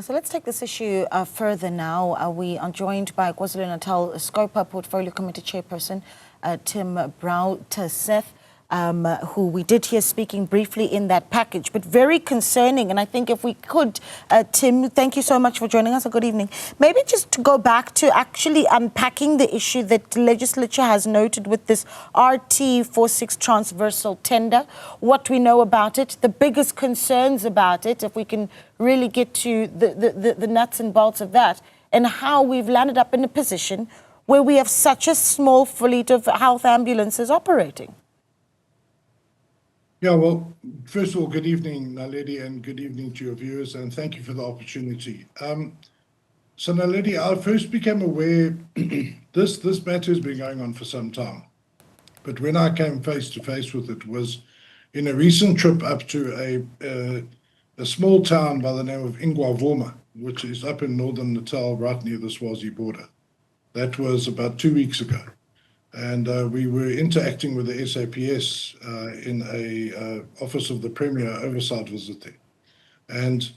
So let's take this issue further now. We are joined by KwaZulu-Natal Scopa Portfolio Committee Chairperson Tim Brauteseth, who we did hear speaking briefly in that package, but very concerning. And I think if we could, Tim, thank you so much for joining us. Good evening. Maybe just to go back to actually unpacking the issue that the legislature has noted with this RT46 transversal tender, what we know about it, the biggest concerns about it, if we can really get to the nuts and bolts of that, and how we've landed up in a position where we have such a small fleet of health ambulances operating. Yeah, well, first of all, good evening, Naledi, and good evening to your viewers, and thank you for the opportunity. So, Naledi, I first became aware this matter has been going on for some time, but when I came face to face with it was in a recent trip up to a small town by the name of Ingwavuma, which is up in northern Natal, right near the Swazi border. That was about 2 weeks ago. And we were interacting with the SAPS in a Office of the Premier oversight visit there. And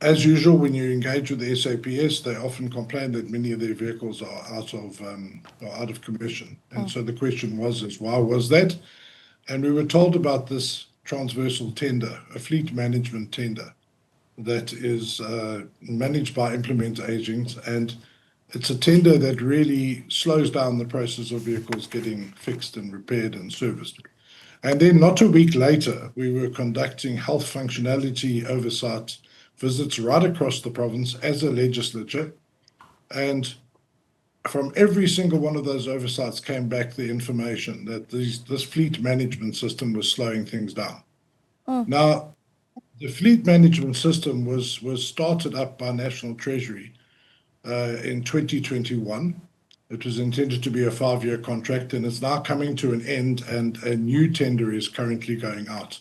as usual, when you engage with the SAPS, they often complain that many of their vehicles are out of commission. And so the question was, why was that? And we were told about this transversal tender, a fleet management tender that is managed by implement agents, and it's a tender that really slows down the process of vehicles getting fixed and repaired and serviced. And then not a week later, we were conducting health functionality oversight visits right across the province as a legislature. And from every single one of those oversights came back the information that this fleet management system was slowing things down. Now, the fleet management system was started up by National Treasury in 2021. It was intended to be a 5-year contract, and it's now coming to an end, and a new tender is currently going out.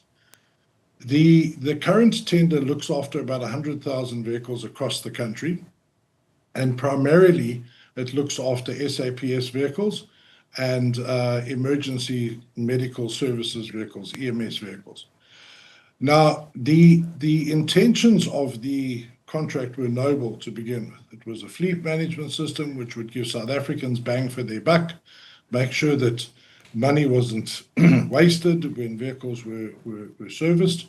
The current tender looks after about 100,000 vehicles across the country, and primarily it looks after SAPS vehicles and emergency medical services vehicles, EMS vehicles. Now, the intentions of the contract were noble to begin with. It was a fleet management system which would give South Africans bang for their buck, make sure that money wasn't wasted when vehicles were serviced.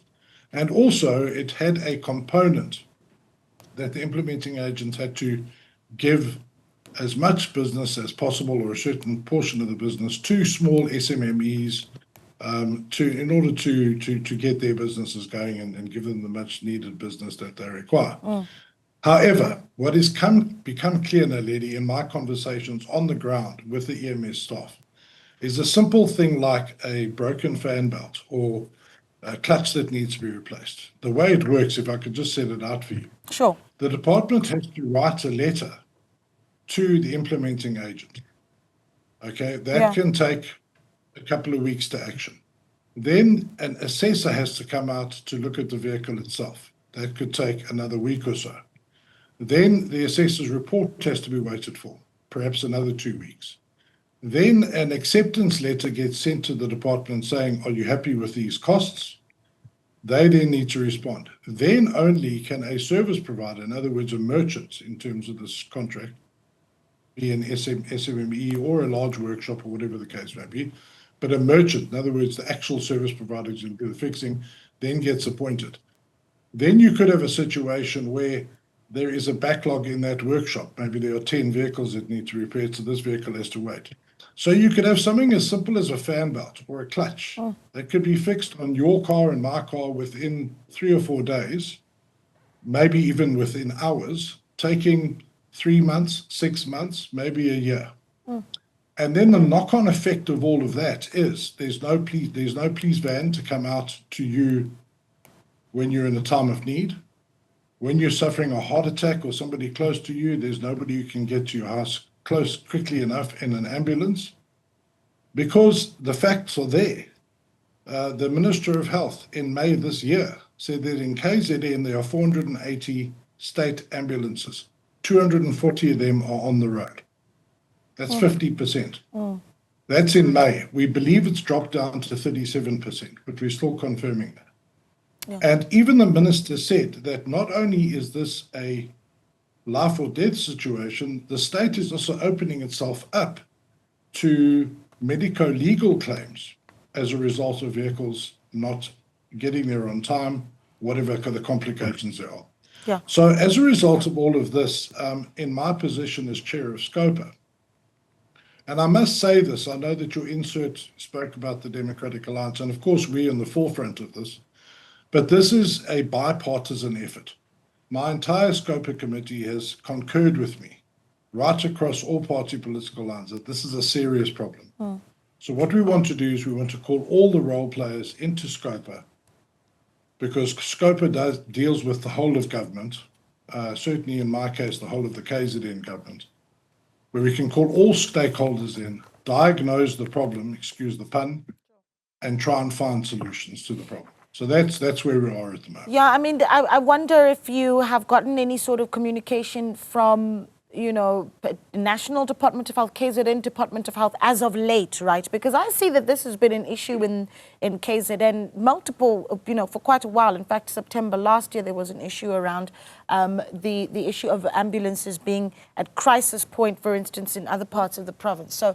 And also it had a component that the implementing agents had to give as much business as possible, or a certain portion of the business, to small SMMEs in order to get their businesses going and give them the much needed business that they require. However, what has become clear, Naledi, in my conversations on the ground with the EMS staff is a simple thing like a broken fan belt or a clutch that needs to be replaced. The way it works, if I could just set it out for you. Sure. The department has to write a letter to the implementing agent. Okay, that can take a couple of weeks to action. Then an assessor has to come out to look at the vehicle itself. That could take another week or so. Then the assessor's report has to be waited for, perhaps another 2 weeks. Then an acceptance letter gets sent to the department saying, are you happy with these costs? They then need to respond. Then only can a service provider, in other words, a merchant in terms of this contract, be an SMME or a large workshop or whatever the case may be, but a merchant, in other words, the actual service provider who's going to do the fixing, then gets appointed. Then you could have a situation where there is a backlog in that workshop. Maybe there are 10 vehicles that need to be repaired, so this vehicle has to wait. So you could have something as simple as a fan belt or a clutch that could be fixed on your car and my car within 3 or 4 days, maybe even within hours, taking 3 months, 6 months, maybe a year. And then the knock-on effect of all of that is there's no police van to come out to you when you're in a time of need. When you're suffering a heart attack or somebody close to you, there's nobody who can get to your house quickly enough in an ambulance, because the facts are there. The Minister of Health in May this year said that in KZN there are 480 state ambulances. 240 of them are on the road. That's 50%. That's in May. We believe it's dropped down to 37%, but we're still confirming that. Yeah. And even the minister said that not only is this a life or death situation, the state is also opening itself up to medico-legal claims as a result of vehicles not getting there on time, whatever the complications there are. Yeah. So as a result of all of this, in my position as chair of Scopa, and I must say this, I know that your insert spoke about the Democratic Alliance, and of course we're in the forefront of this, but this is a bipartisan effort. My entire Scopa committee has concurred with me, right across all party political lines, that this is a serious problem. So what we want to do is we want to call all the role players into Scopa, because Scopa deals with the whole of government, certainly in my case, the whole of the KZN government, where we can call all stakeholders in, diagnose the problem, excuse the pun, and try and find solutions to the problem. So that's where we are at the moment. Yeah, I mean, I wonder if you have gotten any sort of communication from, National Department of Health, KZN Department of Health as of late, right? Because I see that this has been an issue in KZN, multiple, for quite a while. In fact, September last year, there was an issue around the issue of ambulances being at crisis point, for instance, in other parts of the province. So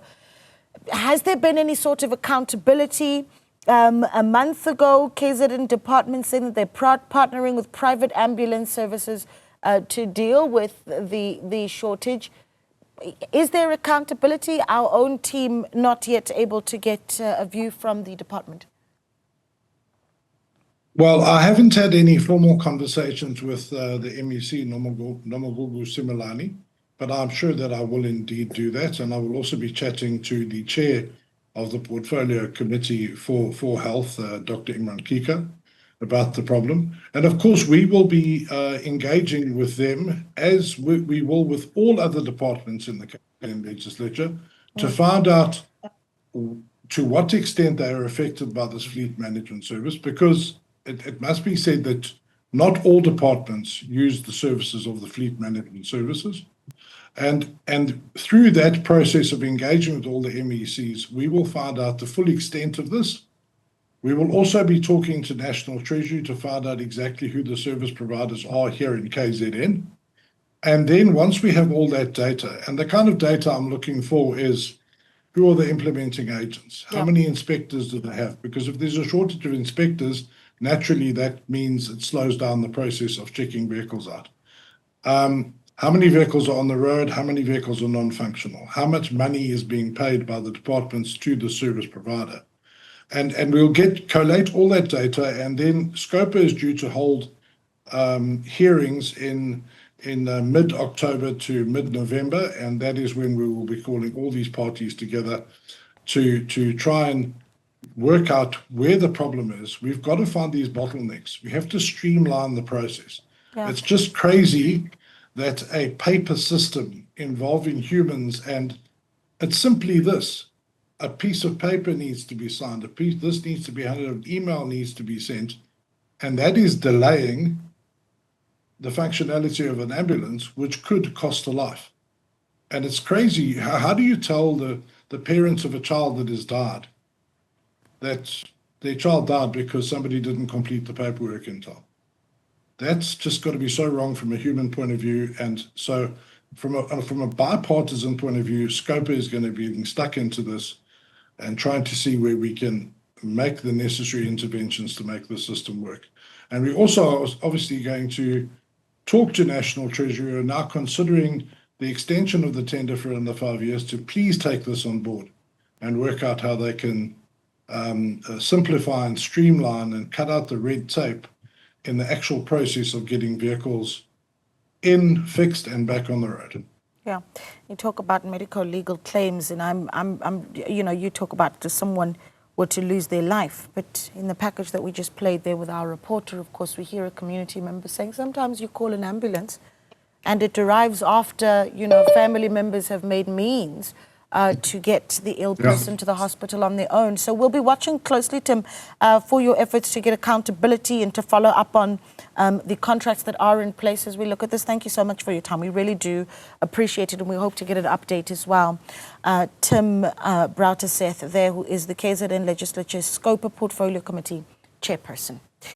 has there been any sort of accountability? A month ago, KZN department saying that they're partnering with private ambulance services to deal with the shortage. Is there accountability? Our own team not yet able to get a view from the department? Well, I haven't had any formal conversations with the MEC, Nomagugu Similani, but I'm sure that I will indeed do that. And I will also be chatting to the chair of the Portfolio Committee for Health, Dr. Imran Kika, about the problem. And of course, we will be engaging with them, as we will with all other departments in the KZN legislature, to find out to what extent they are affected by this fleet management service, because it must be said that not all departments use the services of the fleet management services. And through that process of engaging with all the MECs, we will find out the full extent of this. We will also be talking to National Treasury to find out exactly who the service providers are here in KZN. And then once we have all that data, and the kind of data I'm looking for is, who are the implementing agents? How many inspectors do they have? Because if there's a shortage of inspectors, naturally that means it slows down the process of checking vehicles out. How many vehicles are on the road? How many vehicles are non-functional? How much money is being paid by the departments to the service provider? And we'll collate all that data, and then Scopa is due to hold hearings in mid-October to mid-November, and that is when we will be calling all these parties together to try and work out where the problem is. We've got to find these bottlenecks. We have to streamline the process. Yeah. It's just crazy that a paper system involving humans, and it's simply this: a piece of paper needs to be signed, this needs to be handed, an email needs to be sent, and that is delaying the functionality of an ambulance, which could cost a life. And it's crazy. How do you tell the parents of a child that has died that their child died because somebody didn't complete the paperwork in time? That's just got to be so wrong from a human point of view. And so from a bipartisan point of view, Scopa is going to be getting stuck into this and trying to see where we can make the necessary interventions to make the system work. And we also are obviously going to talk to National Treasury, who are now considering the extension of the tender for another 5 years, to please take this on board and work out how they can simplify and streamline and cut out the red tape in the actual process of getting vehicles in, fixed, and back on the road. Yeah, you talk about medical legal claims, and you talk about someone were to lose their life, but in the package that we just played there with our reporter, of course, we hear a community member saying sometimes you call an ambulance, and it arrives after family members have made means to get the ill person to the hospital on their own. So we'll be watching closely, Tim, for your efforts to get accountability and to follow up on the contracts that are in place as we look at this. Thank you so much for your time. We really do appreciate it, and we hope to get an update as well. Tim Brauteseth there, who is the KZN Legislature Scopa Portfolio Committee chairperson.